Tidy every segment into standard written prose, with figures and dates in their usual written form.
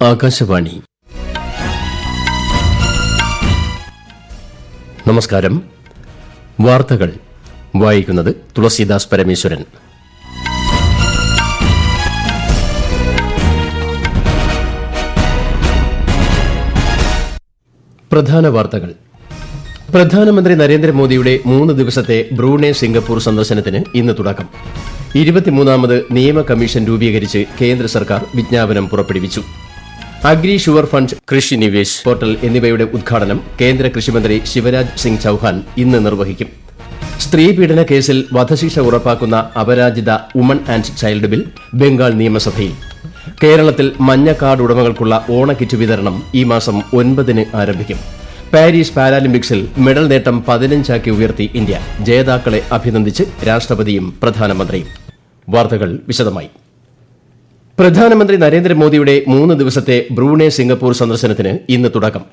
ആകാശവാണി. നമസ്കാരം. വാർത്തകൾ വായിക്കുന്നത് തുളസീദാസ് പരമേശ്വരൻ. പ്രധാന വാർത്തകൾ. പ്രധാനമന്ത്രി നരേന്ദ്രമോദിയുടെ 3 ദിവസത്തെ ബ്രൂണൈ സിംഗപ്പൂർ സന്ദർശനത്തിന് ഇന്ന് തുടക്കം. 23ാമത് നിയമ കമ്മീഷൻ രൂപീകരിച്ച് കേന്ദ്ര സർക്കാർ വിജ്ഞാപനം പുറപ്പെടുവിച്ചു. അഗ്രി ഷുവർ ഫണ്ട്, കൃഷി നിവേശ് പോർട്ടൽ എന്നിവയുടെ ഉദ്ഘാടനം കേന്ദ്ര കൃഷിമന്ത്രി ശിവരാജ് സിംഗ് ചൌഹാൻ ഇന്ന് നിർവഹിക്കും. സ്ത്രീ പീഡന കേസിൽ വധശിക്ഷ ഉറപ്പാക്കുന്ന Aparajita woman and child bill Bengal നിയമസഭയിൽ. കേരളത്തിൽ മഞ്ഞ കാർഡ് ഉടമകൾക്കുള്ള ഓണക്കിറ്റ് വിതരണം ഈ മാസം 9-ന് ആരംഭിക്കും. പാരീസ് പാരാലിമ്പിക്സിൽ മെഡൽ നേട്ടം 15 ഉയർത്തി ഇന്ത്യ. ജേതാക്കളെ അഭിനന്ദിച്ച് രാഷ്ട്രപതിയും പ്രധാനമന്ത്രിയും. വാർത്തകൾ വിശദമായി. പ്രധാനമന്ത്രി നരേന്ദ്രമോദിയുടെ 3 ദിവസത്തെ ബ്രൂണൈ സിംഗപ്പൂർ സന്ദർശനത്തിന് ഇന്ന് തുടക്കം.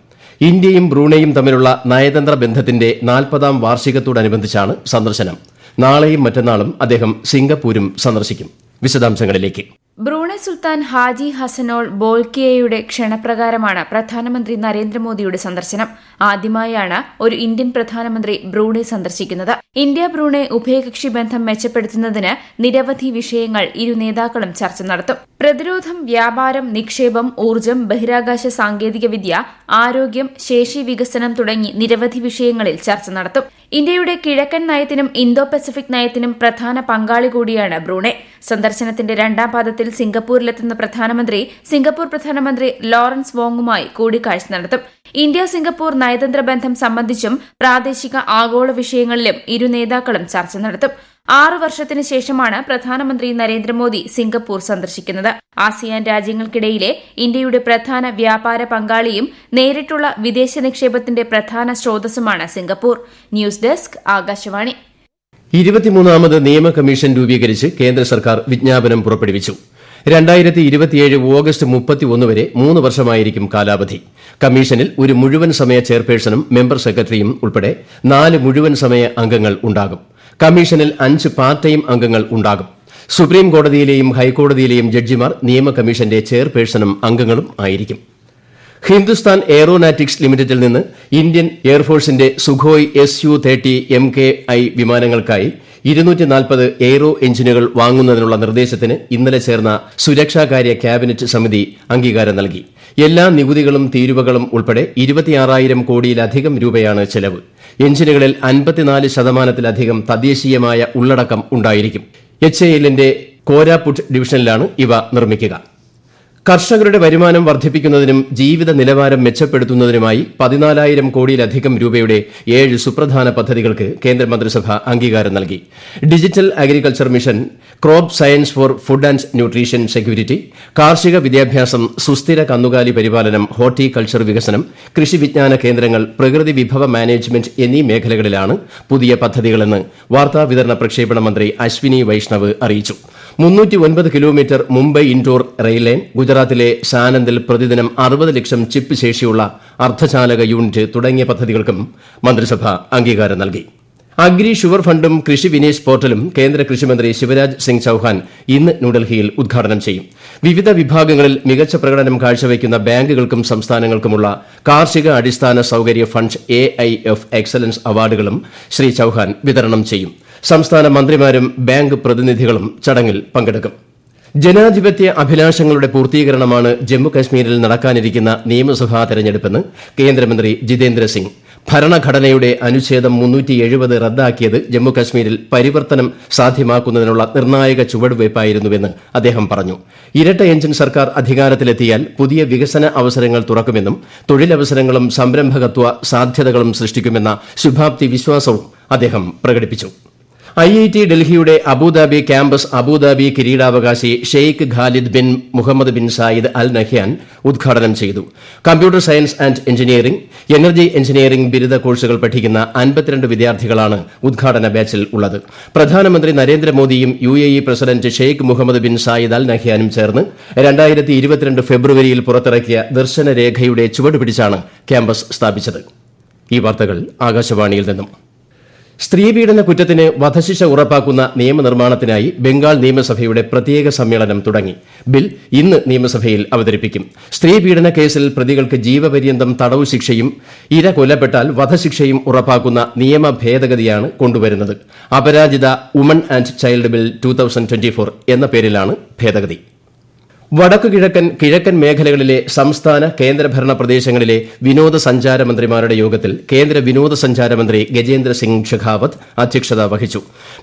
ഇന്ത്യയും ബ്രൂണൈയും തമ്മിലുള്ള നയതന്ത്ര ബന്ധത്തിന്റെ 40ാം വാർഷികത്തോടനുബന്ധിച്ചാണ് സന്ദർശനം. നാളെയും മറ്റന്നാളും അദ്ദേഹം സിംഗപ്പൂരും സന്ദർശിക്കും. വിശദാംശങ്ങളിലേക്ക്. ബ്രൂണൈ സുൽത്താൻ ഹാജി ഹസനോൾ ബോൾക്കിയയുടെ ക്ഷണപ്രകാരമാണ് പ്രധാനമന്ത്രി നരേന്ദ്രമോദിയുടെ സന്ദർശനം. ആദ്യമായാണ് ഒരു ഇന്ത്യൻ പ്രധാനമന്ത്രി ബ്രൂണൈ സന്ദർശിക്കുന്നത്. ഇന്ത്യ ബ്രൂണൈ ഉഭയകക്ഷി ബന്ധം മെച്ചപ്പെടുത്തുന്നതിന് നിരവധി വിഷയങ്ങൾ ഇരു നേതാക്കളും ചർച്ച നടത്തും. പ്രതിരോധം, വ്യാപാരം, നിക്ഷേപം, ഊർജ്ജം, ബഹിരാകാശ സാങ്കേതികവിദ്യ, ആരോഗ്യം, ശേഷി വികസനം തുടങ്ങി നിരവധി വിഷയങ്ങളിൽ ചർച്ച നടത്തും. ഇന്ത്യയുടെ കിഴക്കൻ നയത്തിനും ഇന്തോ പസഫിക് നയത്തിനും പ്രധാന പങ്കാളി കൂടിയാണ് ബ്രൂണൈ. സന്ദർശനത്തിന്റെ 2ാം പാദത്തിൽ സിംഗപ്പൂരിലെത്തുന്ന പ്രധാനമന്ത്രി സിംഗപ്പൂർ പ്രധാനമന്ത്രി ലോറൻസ് വോങ്ങുമായി കൂടിക്കാഴ്ച നടത്തും. ഇന്ത്യ സിംഗപ്പൂർ നയതന്ത്ര ബന്ധം സംബന്ധിച്ചും പ്രാദേശിക ആഗോള വിഷയങ്ങളിലും ഇരു നേതാക്കളും ചർച്ച നടത്തും. 6 വർഷത്തിന് ശേഷമാണ് പ്രധാനമന്ത്രി നരേന്ദ്രമോദി സിംഗപ്പൂർ സന്ദർശിക്കുന്നത്. ആസിയാൻ രാജ്യങ്ങൾക്കിടയിലെ ഇന്ത്യയുടെ പ്രധാന വ്യാപാര പങ്കാളിയും നേരിട്ടുള്ള വിദേശ നിക്ഷേപത്തിന്റെ പ്രധാന സ്രോതസ്സുമാണ് സിംഗപ്പൂർ. News desk, Akashvani. 23ാമത് നിയമ കമ്മീഷൻ രൂപീകരിച്ച് കേന്ദ്ര സർക്കാർ വിജ്ഞാപനം പുറപ്പെടുവിച്ചു. 2027 ഓഗസ്റ്റ് 31 വരെ 3 വർഷമായിരിക്കും കാലാവധി. കമ്മീഷനിൽ ഒരു മുഴുവൻ സമയ ചെയർപേഴ്സണും മെമ്പർ സെക്രട്ടറിയും ഉൾപ്പെടെ 4 മുഴുവൻ സമയ അംഗങ്ങൾ ഉണ്ടാകും. കമ്മീഷനിൽ 5 പാർട്ട് ടൈം അംഗങ്ങൾ ഉണ്ടാകും. സുപ്രീം കോടതിയിലെയും ഹൈക്കോടതിയിലെയും ജഡ്ജിമാർ നിയമ കമ്മീഷന്റെ ചെയർപേഴ്സണും അംഗങ്ങളും ആയിരിക്കും. ഹിന്ദുസ്ഥാൻ എയ്റോനാറ്റിക്സ് ലിമിറ്റഡിൽ നിന്ന് ഇന്ത്യൻ എയർഫോഴ്സിന്റെ സുഖോയ് Su-30 MKI വിമാനങ്ങൾക്കായി 240 എയ്റോ എഞ്ചിനുകൾ വാങ്ങുന്നതിനുള്ള നിർദ്ദേശത്തിന് ഇന്നലെ ചേർന്ന സുരക്ഷാകാര്യ ക്യാബിനറ്റ് സമിതി അംഗീകാരം നൽകി. എല്ലാ നികുതികളും തീരുവകളും ഉൾപ്പെടെ 26,000 കോടിയിലധികം രൂപയാണ് ചെലവ്. എഞ്ചിനുകളിൽ 54% തദ്ദേശീയമായ ഉള്ളടക്കം ഉണ്ടായിരിക്കും. HALന്റെ കോരാപുട്ട് ഡിവിഷനിലാണ് ഇവ നിർമ്മിക്കുക. കർഷകരുടെ വരുമാനം വർദ്ധിപ്പിക്കുന്നതിനും ജീവിത നിലവാരം മെച്ചപ്പെടുത്തുന്നതിനുമായി 14,000 കോടിയിലധികം രൂപയുടെ 7 സുപ്രധാന പദ്ധതികൾക്ക് കേന്ദ്രമന്ത്രിസഭ അംഗീകാരം നൽകി. Digital agriculture mission, crop science for food and nutrition security, കാർഷിക വിദ്യാഭ്യാസം, സുസ്ഥിര കന്നുകാലി പരിപാലനം, ഹോർട്ടികൾച്ചർ വികസനം, കൃഷി വിജ്ഞാന കേന്ദ്രങ്ങൾ, പ്രകൃതി വിഭവ മാനേജ്മെന്റ് എന്നീ മേഖലകളിലാണ് പുതിയ പദ്ധതികളെന്ന് വാർത്താവിതരണ പ്രക്ഷേപണ മന്ത്രി അശ്വിനി വൈഷ്ണവ് അറിയിച്ചു. 309 kilometre Mumbai Indore rail line, ഗുജറാത്തിലെ സാനന്ദിൽ പ്രതിദിനം 60 ലക്ഷം ചിപ്പ് ശേഷിയുള്ള അർദ്ധചാലക യൂണിറ്റ് തുടങ്ങിയ പദ്ധതികൾക്കും മന്ത്രിസഭ അംഗീകാരം നൽകി. അഗ്രി ഷുവർ ഫണ്ടും കൃഷി വിനേശ് പോർട്ടലും കേന്ദ്ര കൃഷിമന്ത്രി ശിവരാജ് സിംഗ് ചൌഹാൻ ഇന്ന് ന്യൂഡൽഹിയിൽ ഉദ്ഘാടനം ചെയ്യും. വിവിധ വിഭാഗങ്ങളിൽ മികച്ച പ്രകടനം കാഴ്ചവയ്ക്കുന്ന ബാങ്കുകൾക്കും സംസ്ഥാനങ്ങൾക്കുമുള്ള കാർഷിക അടിസ്ഥാന സൌകര്യ ഫണ്ട് AIF എക്സലൻസ് അവാർഡുകളും ശ്രീ ചൌഹാൻ വിതരണം ചെയ്യും. സംസ്ഥാന മന്ത്രിമാരും ബാങ്ക് പ്രതിനിധികളും ചടങ്ങിൽ പങ്കെടുക്കും. ജനാധിപത്യ അഭിലാഷങ്ങളുടെ പൂർത്തീകരണമാണ് ജമ്മുകശ്മീരിൽ നടക്കാനിരിക്കുന്ന നിയമസഭാ തെരഞ്ഞെടുപ്പെന്ന് കേന്ദ്രമന്ത്രി ജിതേന്ദ്ര സിംഗ്. ഭരണഘടനയുടെ അനുച്ഛേദം 370 റദ്ദാക്കിയത് ജമ്മുകശ്മീരിൽ പരിവർത്തനം സാധ്യമാക്കുന്നതിനുള്ള നിർണായക ചുവടുവയ്പായിരുന്നുവെന്ന് അദ്ദേഹം പറഞ്ഞു. ഇരട്ട എഞ്ചിൻ സർക്കാർ അധികാരത്തിലെത്തിയാൽ പുതിയ വികസന അവസരങ്ങൾ തുറക്കുമെന്നും തൊഴിലവസരങ്ങളും സംരംഭകത്വ സാധ്യതകളും സൃഷ്ടിക്കുമെന്ന ശുഭാപ്തി വിശ്വാസവും അദ്ദേഹം പ്രകടിപ്പിച്ചു. IIT ഡൽഹിയുടെ അബുദാബി ക്യാമ്പസ് അബുദാബി കിരീടാവകാശി Sheikh Khalid bin Mohamed bin Zayed Al Nahyan ഉദ്ഘാടനം ചെയ്തു. Computer science and engineering, energy engineering ബിരുദ കോഴ്സുകൾ പഠിക്കുന്ന 52 വിദ്യാർത്ഥികളാണ് ഉദ്ഘാടന ബാച്ചിൽ ഉള്ളത്. പ്രധാനമന്ത്രി നരേന്ദ്രമോദിയും UAE president Sheikh Mohammed bin Zayed Al നഹ്യാനും ചേർന്ന് 2022 ഫെബ്രുവരിയിൽ പുറത്തിറക്കിയ ദർശനരേഖയുടെ ചുവടുപിടിച്ചാണ് ക്യാമ്പസ് സ്ഥാപിച്ചത്. ഈ വാർത്തകൾ ആകാശവാണിയിൽ നിന്നും. സ്ത്രീപീഡന കുറ്റത്തിന് വധശിക്ഷ ഉറപ്പാക്കുന്ന നിയമനിർമ്മാണത്തിനായി ബംഗാൾ നിയമസഭയുടെ പ്രത്യേക സമ്മേളനം തുടങ്ങി. ബിൽ ഇന്ന് നിയമസഭയിൽ അവതരിപ്പിക്കും. സ്ത്രീപീഡന കേസിൽ പ്രതികൾക്ക് ജീവപര്യന്തം തടവു ശിക്ഷയും ഇര കൊല്ലപ്പെട്ടാൽ വധശിക്ഷയും ഉറപ്പാക്കുന്ന നിയമ ഭേദഗതിയാണ് കൊണ്ടുവരുന്നത്. അപരാജിത വുമൺ ആൻഡ് ചൈൽഡ് ബിൽ 2024 എന്ന പേരിലാണ് ഭേദഗതി. കിഴക്കൻ മേഖലകളിലെ സംസ്ഥാന കേന്ദ്രഭരണ പ്രദേശങ്ങളിലെ വിനോദസഞ്ചാര മന്ത്രിമാരുടെ യോഗത്തിൽ കേന്ദ്ര വിനോദസഞ്ചാര മന്ത്രി ഗജേന്ദ്ര സിംഗ് ഷെഖാവത്ത് അധ്യക്ഷത വഹിച്ചു.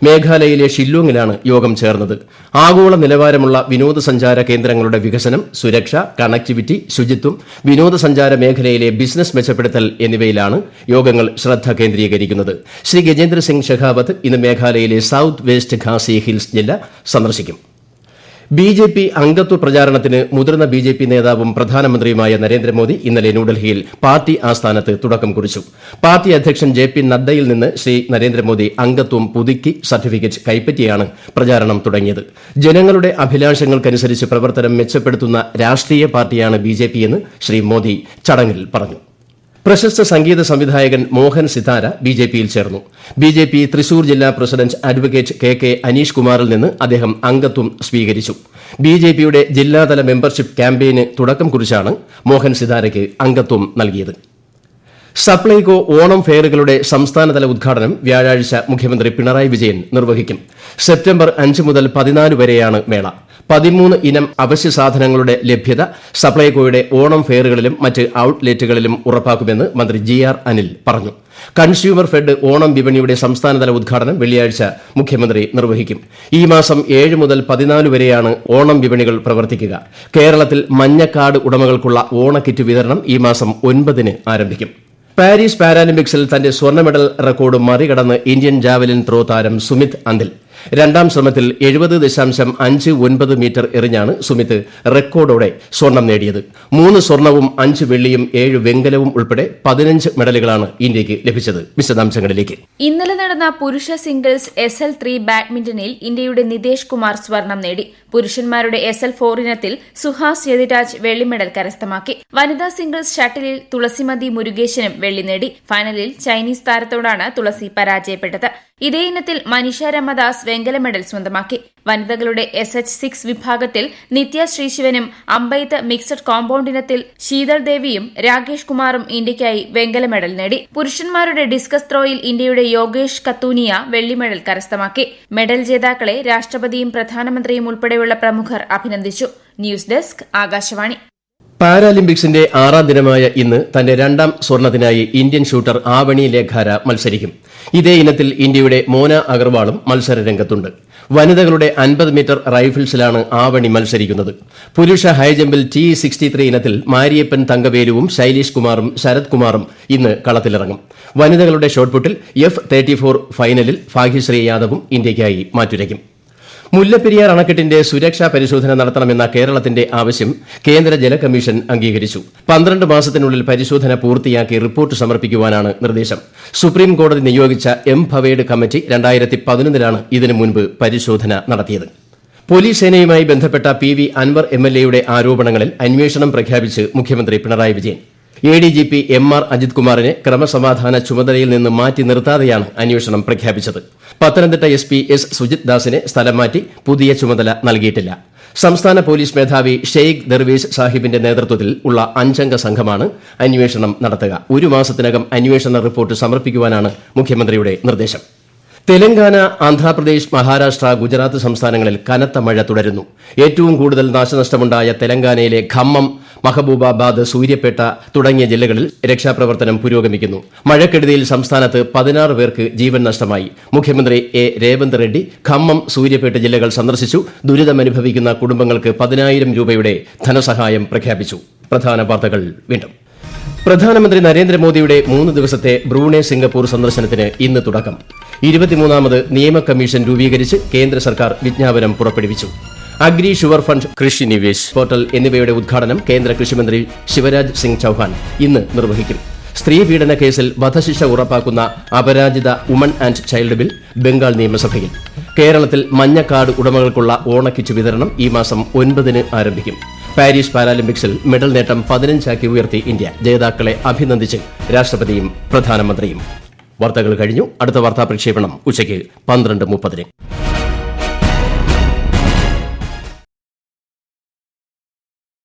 മേഘാലയയിലെ ഷില്ലോങ്ങിലാണ് യോഗം ചേർന്നത്. ആഗോള നിലവാരമുള്ള വിനോദസഞ്ചാര കേന്ദ്രങ്ങളുടെ വികസനം, സുരക്ഷ, കണക്ടിവിറ്റി, ശുചിത്വം, വിനോദസഞ്ചാര മേഖലയിലെ ബിസിനസ് മെച്ചപ്പെടുത്തൽ എന്നിവയിലാണ് യോഗങ്ങൾ ശ്രദ്ധ കേന്ദ്രീകരിക്കുന്നത്. ശ്രീ ഗജേന്ദ്ര സിംഗ് ഷെഖാവത്ത് ഇന്ന് മേഘാലയയിലെ സൌത്ത് വെസ്റ്റ് ഖാസി ഹിൽസ് ജില്ല സന്ദർശിക്കും. ബിജെപി അംഗത്വ പ്രചാരണത്തിന് മുതിർന്ന ബിജെപി നേതാവും പ്രധാനമന്ത്രിയുമായ നരേന്ദ്രമോദി ഇന്നലെ ന്യൂഡൽഹിയിൽ പാർട്ടി ആസ്ഥാനത്ത് തുടക്കം കുറിച്ചു. പാർട്ടി അധ്യക്ഷൻ ജെ.പി. നദ്ദയിൽ നിന്ന് ശ്രീ നരേന്ദ്രമോദി അംഗത്വം പുതുക്കി സർട്ടിഫിക്കറ്റ് കൈപ്പറ്റിയാണ് പ്രചാരണം തുടങ്ങിയത്. ജനങ്ങളുടെ അഭിലാഷങ്ങൾക്കനുസരിച്ച് പ്രവർത്തനം മെച്ചപ്പെടുത്തുന്ന രാഷ്ട്രീയ പാർട്ടിയാണ് ബിജെപിയെന്ന് ശ്രീ മോദി ചടങ്ങിൽ പറഞ്ഞു. പ്രശസ്ത സംഗീത സംവിധായകൻ മോഹൻ സിതാര ബിജെപിയിൽ ചേർന്നു. ബിജെപി തൃശൂർ ജില്ലാ പ്രസിഡന്റ് അഡ്വക്കേറ്റ് കെ അനീഷ് കുമാറിൽ നിന്ന് അദ്ദേഹം അംഗത്വം സ്വീകരിച്ചു. ബിജെപിയുടെ ജില്ലാതല മെമ്പർഷിപ്പ് ക്യാമ്പയിന് തുടക്കം കുറിച്ചാണ് മോഹൻ സിതാരയ്ക്ക് അംഗത്വം നൽകിയത്. സപ്ലൈകോ ഓണം ഫെയറുകളുടെ സംസ്ഥാനതല ഉദ്ഘാടനം വ്യാഴാഴ്ച മുഖ്യമന്ത്രി പിണറായി വിജയൻ നിർവഹിക്കും. സെപ്റ്റംബർ 5 മുതൽ 14 വരെയാണ് മേള. 13 ഇനം അവശ്യ സാധനങ്ങളുടെ ലഭ്യത സപ്ലൈകോയുടെ ഓണം ഫെയറുകളിലും മറ്റ് ഔട്ട്ലെറ്റുകളിലും ഉറപ്പാക്കുമെന്ന് മന്ത്രി GR അനിൽ പറഞ്ഞു. കൺസ്യൂമർ ഫെഡ് ഓണം വിപണിയുടെ സംസ്ഥാനതല ഉദ്ഘാടനം വെള്ളിയാഴ്ച മുഖ്യമന്ത്രി നിർവഹിക്കും. ഈ മാസം 7 മുതൽ 14 വരെയാണ് ഓണം വിപണികൾ പ്രവർത്തിക്കുക. കേരളത്തിൽ മഞ്ഞക്കാർഡ് ഉടമകൾക്കുള്ള ഓണക്കിറ്റ് വിതരണം ഈ മാസം 9 ആരംഭിക്കും. പാരീസ് പാരാലിമ്പിക്സിൽ തന്റെ സ്വർണ്ണ മെഡൽ റെക്കോർഡ് മറികടന്ന് ഇന്ത്യൻ ജാവലിൻ ത്രോ താരം സുമിത് അന്തിൽ രണ്ടാം ശ്രമത്തിൽ 70.59 മീറ്റർ എറിഞ്ഞാണ് സുമിത് റെക്കോർഡോടെ സ്വർണം നേടിയത്. 3 സ്വർണവും 5 വെള്ളിയും 7 വെങ്കലവും ഉൾപ്പെടെ 15 മെഡലുകളാണ് ഇന്ത്യയ്ക്ക് ലഭിച്ചത്. വിശദാംശങ്ങളിലേക്ക്. ഇന്നലെ നടന്ന പുരുഷ സിംഗിൾസ് SL3 ബാഡ്മിന്റണിൽ ഇന്ത്യയുടെ നിതേഷ് കുമാർ സ്വർണം നേടി. പുരുഷന്മാരുടെ SL4 ഇനത്തിൽ സുഹാസ് യതിരാജ് വെള്ളി മെഡൽ കരസ്ഥമാക്കി. വനിതാ സിംഗിൾസ് ഷട്ടിലിൽ തുളസിമതി മുരുകേശനും വെള്ളി നേടി. ഫൈനലിൽ ചൈനീസ് താരത്തോടാണ് തുളസി പരാജയപ്പെട്ടത്. ഇതേ ഇനത്തിൽ മനീഷ രമദാസ് വെങ്കല മെഡൽ സ്വന്തമാക്കി. വനിതകളുടെ SH6 വിഭാഗത്തിൽ നിത്യ ശ്രീശിവനും അമ്പെയ്ത്ത് മിക്സഡ് കോമ്പൌണ്ട് ഇനത്തിൽ ശീതൾ ദേവിയും രാകേഷ് കുമാറും ഇന്ത്യയ്ക്കായി വെങ്കല മെഡൽ നേടി. പുരുഷന്മാരുടെ ഡിസ്കസ് ത്രോയിൽ ഇന്ത്യയുടെ യോഗേഷ് കത്തൂനിയ വെള്ളി മെഡൽ കരസ്ഥമാക്കി. മെഡൽ ജേതാക്കളെ രാഷ്ട്രപതിയും പ്രധാനമന്ത്രിയും ഉൾപ്പെടെയുള്ള പ്രമുഖർ അഭിനന്ദിച്ചു. News desk Akashvani. പാരാലിമ്പിക്സിന്റെ 6ാം ദിനമായ ഇന്ന് തന്റെ 2ാം സ്വർണത്തിനായി ഇന്ത്യൻ ഷൂട്ടർ ആവണി ലേഖാര മത്സരിക്കും. ഇതേ ഇനത്തിൽ ഇന്ത്യയുടെ മോന അഗർവാളും മത്സരരംഗത്തുണ്ട്. വനിതകളുടെ 50 മീറ്റർ റൈഫിൾസിലാണ് ആവണി മത്സരിക്കുന്നത്. പുരുഷ ഹൈജമ്പിൽ T63 ഇനത്തിൽ മാരിയപ്പൻ തങ്കവേലുവും ശൈലേഷ് കുമാറും ശരത് കുമാറും ഇന്ന് കളത്തിലിറങ്ങും. വനിതകളുടെ ഷോട്ട്പുട്ടിൽ F34 ഫൈനലിൽ ഭാഗ്യശ്രീ യാദവും ഇന്ത്യയ്ക്കായി മാറ്റുരയ്ക്കും. മുല്ലപ്പെരിയാർ അണക്കെട്ടിന്റെ സുരക്ഷാ പരിശോധന നടത്തണമെന്ന കേരളത്തിന്റെ ആവശ്യം കേന്ദ്ര ജല കമ്മീഷൻ അംഗീകരിച്ചു. 12 മാസത്തിനുള്ളിൽ പരിശോധന പൂർത്തിയാക്കി റിപ്പോർട്ട് സമർപ്പിക്കുവാനാണ് നിർദ്ദേശം. സുപ്രീം കോടതി നിയോഗിച്ച ഭവേഡ് കമ്മിറ്റി 2011 ഇതിനു മുൻപ് പരിശോധന നടത്തിയത്. പോലീസ് സേനയുമായി ബന്ധപ്പെട്ട PV അൻവർ MLA യുടെ ആരോപണങ്ങളിൽ അന്വേഷണം പ്രഖ്യാപിച്ച് മുഖ്യമന്ത്രി പിണറായി വിജയൻ. ADGP MR അജിത് കുമാറിനെ ക്രമസമാധാന ചുമതലയിൽ നിന്ന് മാറ്റി നിർത്താതെയാണ് അന്വേഷണം പ്രഖ്യാപിച്ചത്. പത്തനംതിട്ട SP S സുജിത് ദാസിനെ സ്ഥലം മാറ്റി പുതിയ ചുമതല നൽകിയിട്ടില്ല. സംസ്ഥാന പോലീസ് മേധാവി ഷെയ്ഖ് ദർവേശ് സാഹിബിന്റെ നേതൃത്വത്തിൽ ഉള്ള 5-അംഗ സംഘമാണ് അന്വേഷണം നടത്തുക. 1 മാസത്തിനകം അന്വേഷണ റിപ്പോർട്ട് സമർപ്പിക്കുവാനാണ് മുഖ്യമന്ത്രിയുടെ നിർദ്ദേശം. തെലങ്കാന, ആന്ധ്രാപ്രദേശ്, മഹാരാഷ്ട്ര, ഗുജറാത്ത് സംസ്ഥാനങ്ങളിൽ കനത്ത മഴ തുടരുന്നു. ഏറ്റവും കൂടുതൽ നാശനഷ്ടമുണ്ടായ തെലങ്കാനയിലെ ഖമ്മം, മഹബൂബാബാദ്, സൂര്യപേട്ട തുടങ്ങിയ ജില്ലകളിൽ രക്ഷാപ്രവർത്തനം പുരോഗമിക്കുന്നു. മഴക്കെടുതിയിൽ സംസ്ഥാനത്ത് 16 പേർക്ക് ജീവൻ നഷ്ടമായി. മുഖ്യമന്ത്രി രേവന്ത് റെഡ്ഡി ഖമ്മം, സൂര്യപേട്ട ജില്ലകൾ സന്ദർശിച്ചു. ദുരിതമനുഭവിക്കുന്ന കുടുംബങ്ങൾക്ക് 10,000 രൂപയുടെ ധനസഹായം പ്രഖ്യാപിച്ചു. പ്രധാന വാർത്തകൾ വീണ്ടും. പ്രധാനമന്ത്രി നരേന്ദ്രമോദിയുടെ 3 ദിവസത്തെ ബ്രൂണെ സിംഗപ്പൂർ സന്ദർശനത്തിന് ഇന്ന് തുടക്കം. 23ാമത് നിയമ കമ്മീഷൻ രൂപീകരിച്ച് കേന്ദ്ര സർക്കാർ വിജ്ഞാപനം പുറപ്പെടുവിച്ചു. അഗ്രി ഷുഗർ ഫണ്ട്, കൃഷി നിവേശ് പോർട്ടൽ എന്നിവയുടെ ഉദ്ഘാടനം കേന്ദ്ര കൃഷിമന്ത്രി ശിവരാജ് സിംഗ് ചൌഹാൻ ഇന്ന് നിർവഹിക്കും. സ്ത്രീ പീഡന കേസിൽ വധശിക്ഷ ഉറപ്പാക്കുന്ന Aparajita woman and child bill Bengal നിയമസഭയിൽ. കേരളത്തിൽ മഞ്ഞക്കാർഡ് ഉടമകൾക്കുള്ള ഓണക്കിറ്റ് വിതരണം ഈ മാസം 9 ആരംഭിക്കും. പാരീസ് പാരാലിമ്പിക്സിൽ മെഡൽ നേട്ടം 15 ഉയർത്തി ഇന്ത്യ. ജേതാക്കളെ അഭിനന്ദിച്ച് രാഷ്ട്രപതിയും പ്രധാനമന്ത്രിയും. വാർത്തകൾ കഴിഞ്ഞു. അടുത്ത വാർത്താ പ്രക്ഷേപണം ഉച്ചയ്ക്ക് 12:30.